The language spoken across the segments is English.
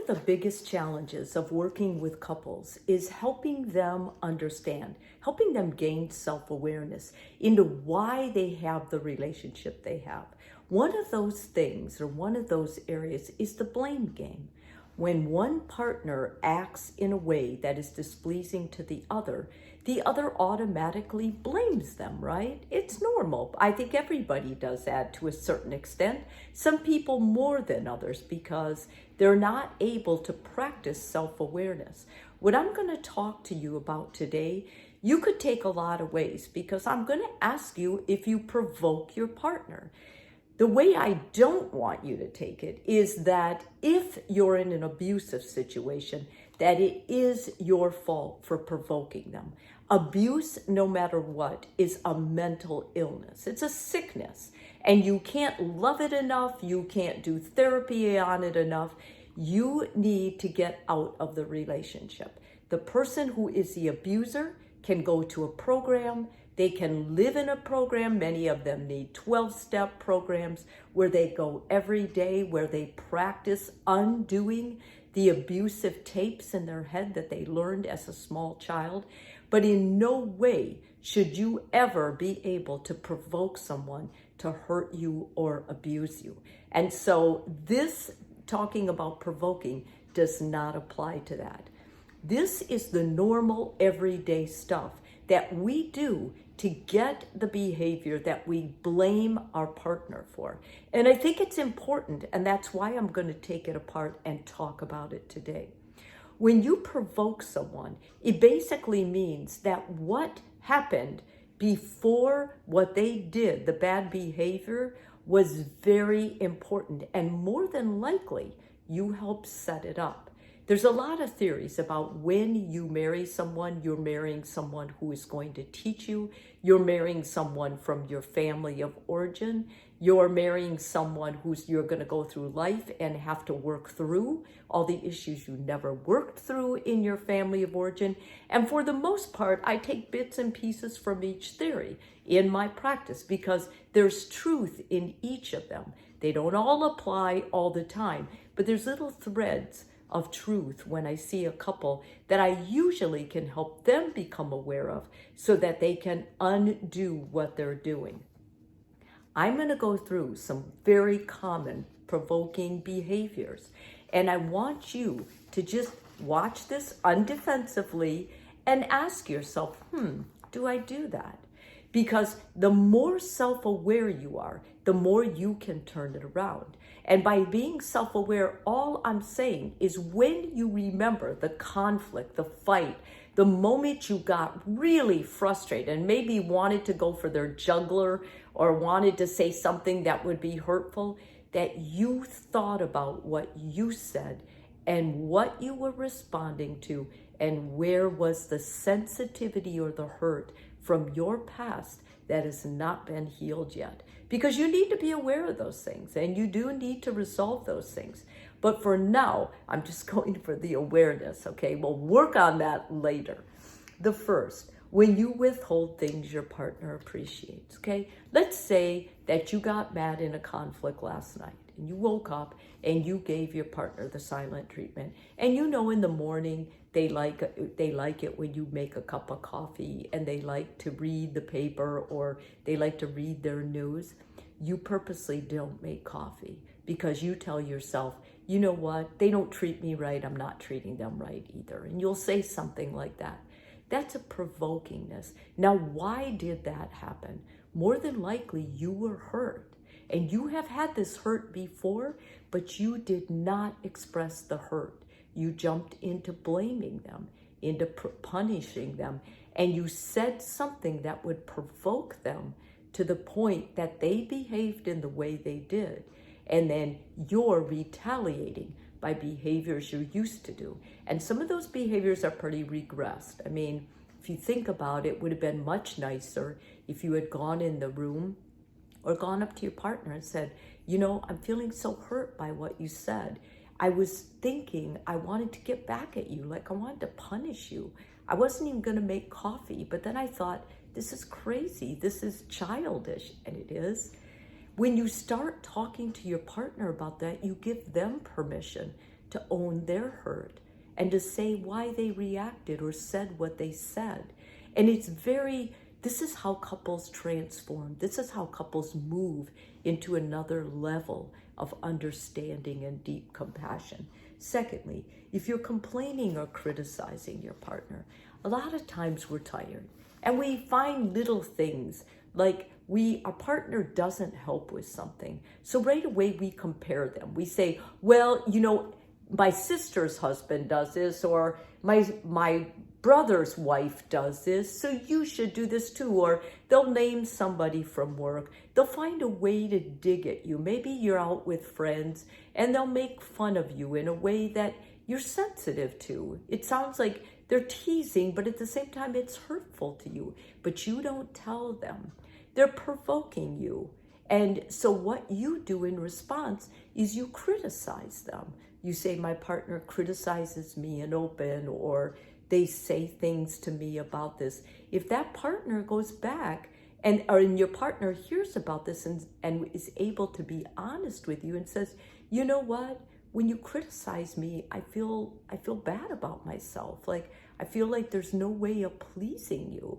of the biggest challenges of working with couples is helping them understand, helping them gain self-awareness into why they have the relationship they have. One of those things, or one of those areas, is the blame game. When one partner acts in a way that is displeasing to the other automatically blames them, right? It's normal. I think everybody does that to a certain extent. Some people more than others because they're not able to practice self-awareness. What I'm going to talk to you about today, you could take a lot of ways because I'm going to ask you if you provoke your partner. The way I don't want you to take it is that if you're in an abusive situation, that it is your fault for provoking them. Abuse, no matter what, is a mental illness. It's a sickness, and you can't love it enough. You can't do therapy on it enough. You need to get out of the relationship. The person who is the abuser can go to a program. They can live in a program. Many of them need 12-step programs where they go every day, where they practice undoing the abusive tapes in their head that they learned as a small child. But in no way should you ever be able to provoke someone to hurt you or abuse you. And so this talking about provoking does not apply to that. This is the normal everyday stuff that we do to get the behavior that we blame our partner for. And I think it's important, and that's why I'm going to take it apart and talk about it today. When you provoke someone, it basically means that what happened before what they did, the bad behavior, was very important, and more than likely, you helped set it up. There's a lot of theories about when you marry someone, you're marrying someone who is going to teach you. You're marrying someone from your family of origin. You're marrying someone you're going to go through life and have to work through all the issues you never worked through in your family of origin. And for the most part, I take bits and pieces from each theory in my practice because there's truth in each of them. They don't all apply all the time, but there's little threads of truth when I see a couple that I usually can help them become aware of so that they can undo what they're doing. I'm going to go through some very common provoking behaviors, and I want you to just watch this undefensively and ask yourself, do I do that? Because the more self-aware you are, the more you can turn it around. And by being self-aware, all I'm saying is when you remember the conflict, the fight, the moment you got really frustrated and maybe wanted to go for their jugular or wanted to say something that would be hurtful, that you thought about what you said and what you were responding to and where was the sensitivity or the hurt from your past that has not been healed yet. Because you need to be aware of those things and you do need to resolve those things. But for now, I'm just going for the awareness, okay? We'll work on that later. The first, when you withhold things your partner appreciates, okay? Let's say that you got mad in a conflict last night and you woke up and you gave your partner the silent treatment. And you know in the morning, they like it when you make a cup of coffee and they like to read the paper or they like to read their news. You purposely don't make coffee because you tell yourself, you know what, they don't treat me right, I'm not treating them right either. And you'll say something like that. That's a provokingness. Now, why did that happen? More than likely, you were hurt. And you have had this hurt before, but you did not express the hurt. You jumped into blaming them, into punishing them, and you said something that would provoke them to the point that they behaved in the way they did. And then you're retaliating by behaviors you're used to do. And some of those behaviors are pretty regressed. I mean, if you think about it, it would have been much nicer if you had gone in the room or gone up to your partner and said, you know, I'm feeling so hurt by what you said. I was thinking I wanted to get back at you, like I wanted to punish you. I wasn't even going to make coffee, but then I thought, this is crazy, this is childish, and it is. When you start talking to your partner about that, you give them permission to own their hurt and to say why they reacted or said what they said. And this is how couples transform. This is how couples move into another level of understanding and deep compassion. Secondly, if you're complaining or criticizing your partner, a lot of times we're tired and we find little things like our partner doesn't help with something. So right away we compare them. We say, well, my sister's husband does this, or my brother's wife does this, so you should do this too. Or they'll name somebody from work. They'll find a way to dig at you. Maybe you're out with friends and they'll make fun of you in a way that you're sensitive to. It sounds like they're teasing, but at the same time it's hurtful to you, but you don't tell them. They're provoking you. And so what you do in response is you criticize them. You say, my partner criticizes me in open, or they say things to me about this. If that partner goes back and your partner hears about this and is able to be honest with you and says, you know what? When you criticize me, I feel bad about myself. Like, I feel like there's no way of pleasing you.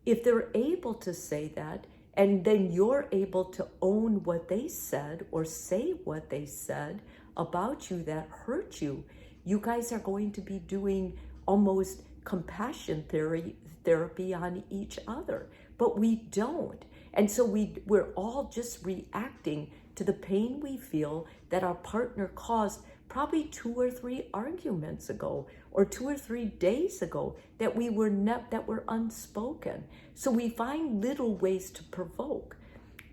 If they're able to say that, and then you're able to own what they said or say what they said about you that hurt you, you guys are going to be doing almost compassion therapy on each other. But we don't. And so we're all just reacting to the pain we feel that our partner caused probably 2 or 3 arguments ago, or 2 or 3 days ago, that were unspoken. So we find little ways to provoke.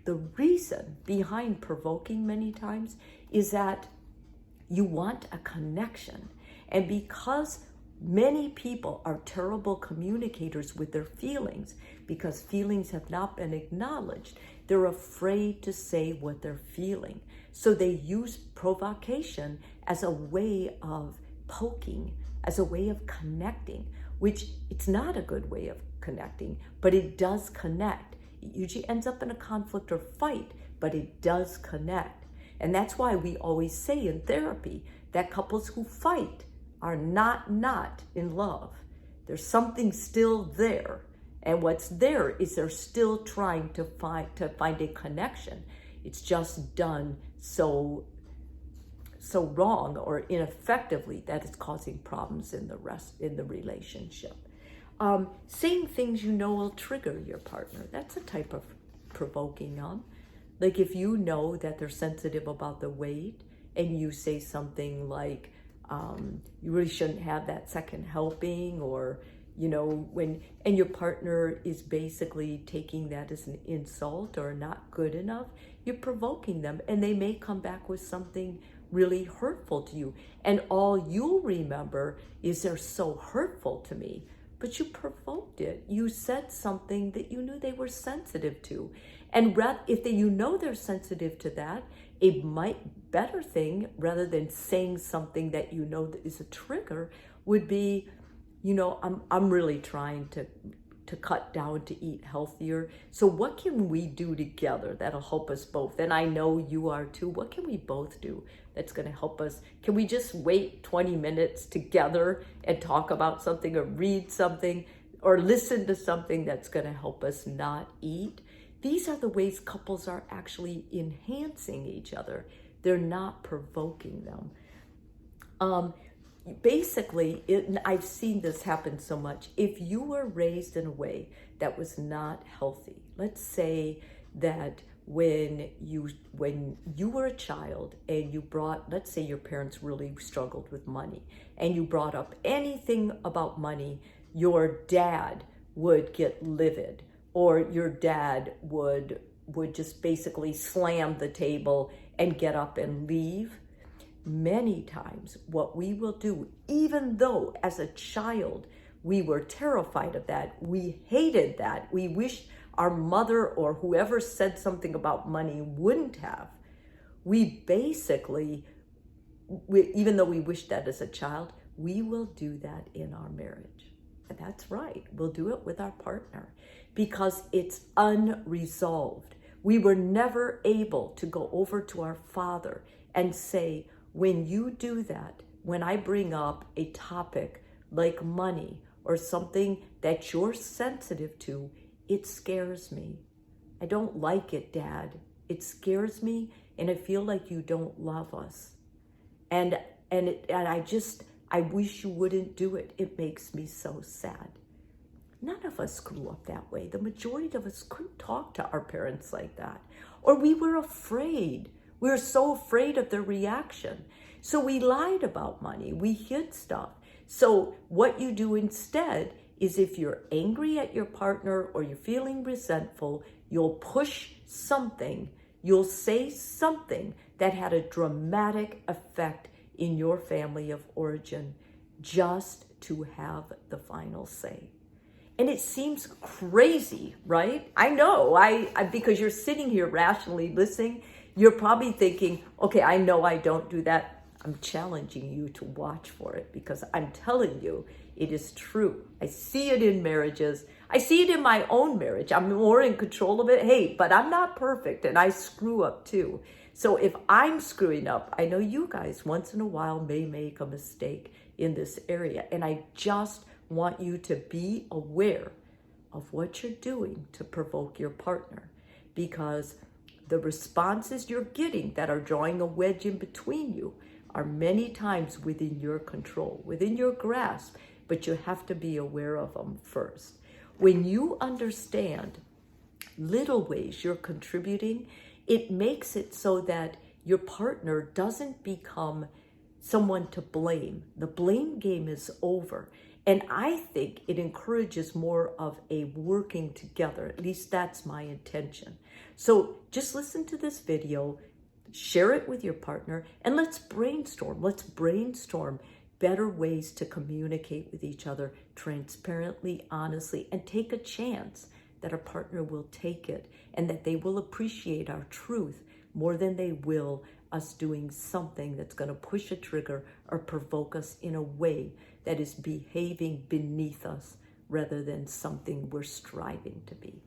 The reason behind provoking many times is that you want a connection. And because many people are terrible communicators with their feelings, because feelings have not been acknowledged, they're afraid to say what they're feeling. So they use provocation as a way of poking, as a way of connecting, which it's not a good way of connecting, but it does connect. It usually ends up in a conflict or fight, but it does connect. And that's why we always say in therapy that couples who fight are not in love. There's something still there. And what's there is they're still trying to find a connection. It's just done so wrong or ineffectively that it's causing problems in the relationship. Saying things will trigger your partner. That's a type of provoking. Like if you know that they're sensitive about the weight and you say something like, you really shouldn't have that second helping, or and your partner is basically taking that as an insult or not good enough, you're provoking them, and they may come back with something really hurtful to you. And all you'll remember is they're so hurtful to me, but you provoked it. You said something that you knew they were sensitive to. And if they're sensitive to that, a better thing, rather than saying something that that is a trigger, would be, I'm really trying to cut down, to eat healthier. So what can we do together that'll help us both? And I know you are too. What can we both do that's going to help us? Can we just wait 20 minutes together and talk about something, or read something, or listen to something that's going to help us not eat? These are the ways couples are actually enhancing each other. They're not provoking them. Basically, I've seen this happen so much. If you were raised in a way that was not healthy, let's say that when you were a child and let's say your parents really struggled with money, and you brought up anything about money, your dad would get livid, or your dad would just basically slam the table and get up and leave. Many times what we will do, even though as a child we were terrified of that, we hated that, we wished our mother or whoever said something about money wouldn't have, we basically, even though we wished that as a child, we will do that in our marriage. And that's right, we'll do it with our partner because it's unresolved. We were never able to go over to our father and say, When you do that, when I bring up a topic like money or something that you're sensitive to, it scares me. I don't like it, Dad. It scares me, and I feel like you don't love us. And I wish you wouldn't do it. It makes me so sad. None of us grew up that way. The majority of us couldn't talk to our parents like that. Or we were afraid. We were so afraid of their reaction. So we lied about money. We hid stuff. So what you do instead is, if you're angry at your partner or you're feeling resentful, you'll push something, you'll say something that had a dramatic effect in your family of origin, just to have the final say. And it seems crazy, right? I know, because you're sitting here rationally listening, you're probably thinking, okay, I know I don't do that. I'm challenging you to watch for it, because I'm telling you, it is true. I see it in marriages. I see it in my own marriage. I'm more in control of it. Hey, but I'm not perfect, and I screw up too. So if I'm screwing up, I know you guys once in a while may make a mistake in this area. And I just want you to be aware of what you're doing to provoke your partner, because the responses you're getting that are drawing a wedge in between you are many times within your control, within your grasp, but you have to be aware of them first. When you understand little ways you're contributing, it makes it so that your partner doesn't become someone to blame. The blame game is over. And I think it encourages more of a working together. At least that's my intention. So just listen to this video, share it with your partner, and let's brainstorm. Let's brainstorm better ways to communicate with each other transparently, honestly, and take a chance that our partner will take it and that they will appreciate our truth more than they will us doing something that's going to push a trigger or provoke us in a way that is behaving beneath us rather than something we're striving to be.